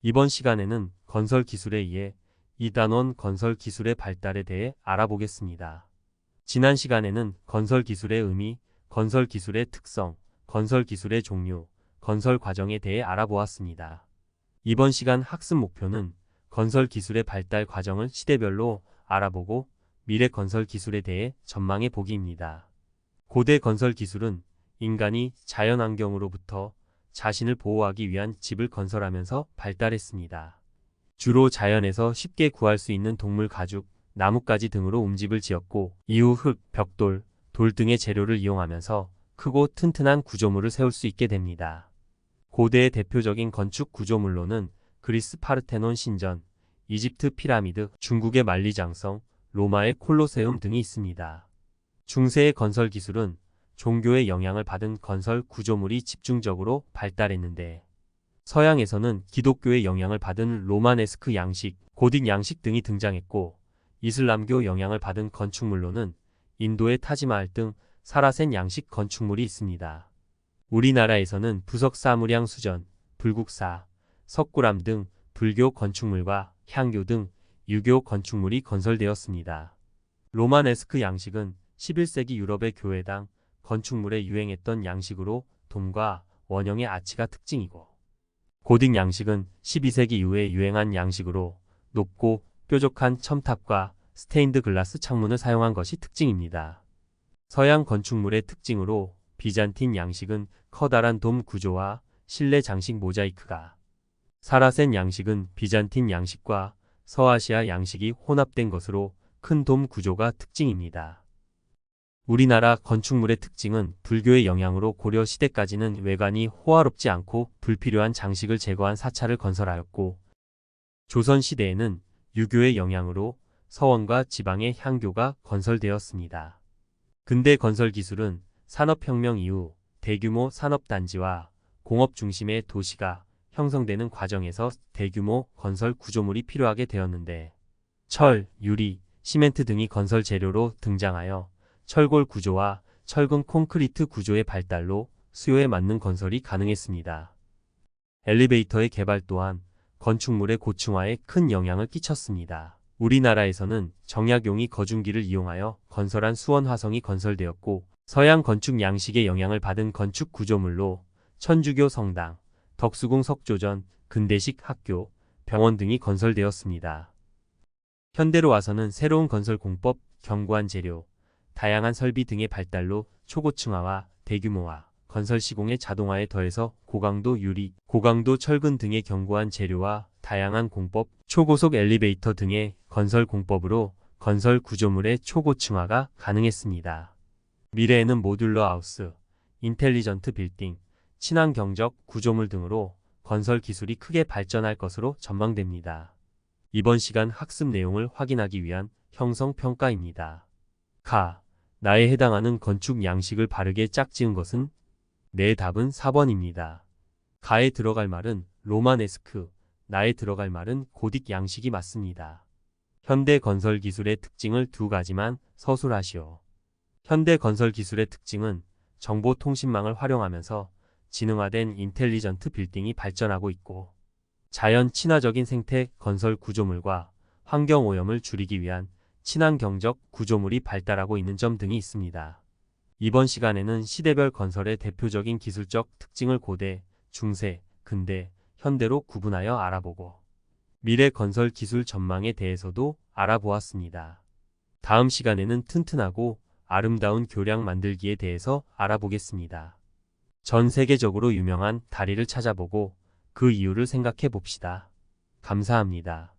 이번 시간에는 건설 기술에 의해 2단원 건설 기술의 발달에 대해 알아보겠습니다. 지난 시간에는 건설 기술의 의미, 건설 기술의 특성, 건설 기술의 종류, 건설 과정에 대해 알아보았습니다. 이번 시간 학습 목표는 건설 기술의 발달 과정을 시대별로 알아보고 미래 건설 기술에 대해 전망해 보기입니다. 고대 건설 기술은 인간이 자연환경으로부터 자신을 보호하기 위한 집을 건설하면서 발달했습니다. 주로 자연에서 쉽게 구할 수 있는 동물 가죽, 나뭇가지 등으로 움집을 지었고 이후 흙, 벽돌, 돌 등의 재료를 이용하면서 크고 튼튼한 구조물을 세울 수 있게 됩니다. 고대의 대표적인 건축 구조물로는 그리스 파르테논 신전, 이집트 피라미드, 중국의 만리장성, 로마의 콜로세움 등이 있습니다. 중세의 건설 기술은 종교의 영향을 받은 건설 구조물이 집중적으로 발달했는데 서양에서는 기독교의 영향을 받은 로마네스크 양식, 고딕 양식 등이 등장했고 이슬람교 영향을 받은 건축물로는 인도의 타지마할 등 사라센 양식 건축물이 있습니다. 우리나라에서는 부석 사무량 수전, 불국사, 석굴암 등 불교 건축물과 향교 등 유교 건축물이 건설되었습니다. 로마네스크 양식은 11세기 유럽의 교회당 건축물에 유행했던 양식으로 돔과 원형의 아치가 특징이고 고딕 양식은 12세기 이후에 유행한 양식으로 높고 뾰족한 첨탑과 스테인드 글라스 창문을 사용한 것이 특징입니다. 서양 건축물의 특징으로 비잔틴 양식은 커다란 돔 구조와 실내 장식 모자이크가, 사라센 양식은 비잔틴 양식과 서아시아 양식이 혼합된 것으로 큰 돔 구조가 특징입니다. 우리나라 건축물의 특징은 불교의 영향으로 고려 시대까지는 외관이 호화롭지 않고 불필요한 장식을 제거한 사찰을 건설하였고 조선 시대에는 유교의 영향으로 서원과 지방의 향교가 건설되었습니다. 근대 건설 기술은 산업혁명 이후 대규모 산업단지와 공업 중심의 도시가 형성되는 과정에서 대규모 건설 구조물이 필요하게 되었는데 철, 유리, 시멘트 등이 건설 재료로 등장하여 철골 구조와 철근 콘크리트 구조의 발달로 수요에 맞는 건설이 가능했습니다. 엘리베이터의 개발 또한 건축물의 고층화에 큰 영향을 끼쳤습니다. 우리나라에서는 정약용이 거중기를 이용하여 건설한 수원 화성이 건설되었고 서양 건축 양식의 영향을 받은 건축 구조물로 천주교 성당, 덕수궁 석조전, 근대식 학교, 병원 등이 건설되었습니다. 현대로 와서는 새로운 건설 공법, 견고한 재료, 다양한 설비 등의 발달로 초고층화와 대규모화, 건설 시공의 자동화에 더해서 고강도 유리, 고강도 철근 등의 견고한 재료와 다양한 공법, 초고속 엘리베이터 등의 건설 공법으로 건설 구조물의 초고층화가 가능했습니다. 미래에는 모듈러 하우스, 인텔리전트 빌딩, 친환경적 구조물 등으로 건설 기술이 크게 발전할 것으로 전망됩니다. 이번 시간 학습 내용을 확인하기 위한 형성평가입니다. 나에 해당하는 건축 양식을 바르게 짝지은 것은? 내 답은 4번입니다. 가에 들어갈 말은 로마네스크, 나에 들어갈 말은 고딕 양식이 맞습니다. 현대 건설 기술의 특징을 두 가지만 서술하시오. 현대 건설 기술의 특징은 정보통신망을 활용하면서 지능화된 인텔리전트 빌딩이 발전하고 있고 자연 친화적인 생태 건설 구조물과 환경오염을 줄이기 위한 친환경적 구조물이 발달하고 있는 점 등이 있습니다. 이번 시간에는 시대별 건설의 대표적인 기술적 특징을 고대, 중세, 근대, 현대로 구분하여 알아보고 미래 건설 기술 전망에 대해서도 알아보았습니다. 다음 시간에는 튼튼하고 아름다운 교량 만들기에 대해서 알아보겠습니다. 전 세계적으로 유명한 다리를 찾아보고 그 이유를 생각해 봅시다. 감사합니다.